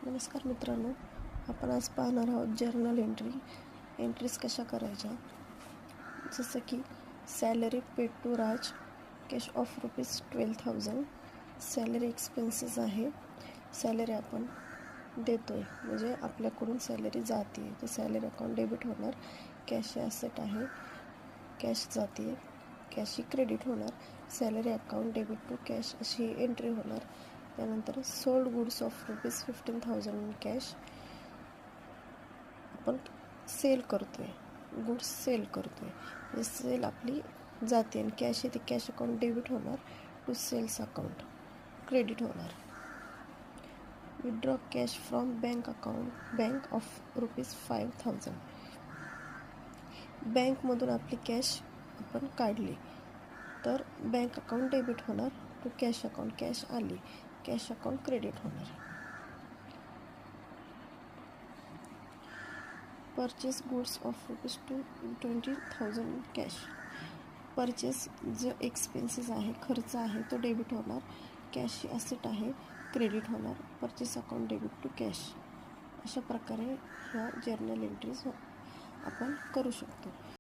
नमस्कार मित्रांनो, आपण आज पाहणार आहोत जर्नल एंट्रीज कशा करायच्या. जसं की salary paid to Raj, cash of ₹12,000. Salary expenses आहे, सॅलरी आपण देतोय म्हणजे आपल्याकडून सॅलरी जाते, तर सॅलरी अकाउंट डेबिट होणार. कॅश ॲसेट आहे, कॅश जाते, कॅश ही क्रेडिट होणार. Salary account debit to cash अशी एंट्री होणार. त्यानंतर sold goods of ₹15,000 in cash, आपण सेल करतोय, गुड्स सेल करतोय, म्हणजे सेल आपली जाते आणि कॅश आहे ते कॅश अकाउंट डेबिट होणार टू सेल्स अकाउंट क्रेडिट होणार. Withdraw cash from bank account bank of ₹5,000. बँकमधून आपली कॅश आपण काढली तर बँक अकाउंट डेबिट होणार टू कॅश अकाउंट, कॅश आली, कॅश अकाउंट क्रेडिट होणार. Purchase goods of ₹20,000 cash, purchase जो एक्सपेन्सेस आहे, खर्च आहे, तो डेबिट होणार. कॅश ॲसेट आहे, क्रेडिट होणार. Purchase account debit to cash. अशा प्रकारे ह्या जर्नल एंट्रीज आपण करू शकतो.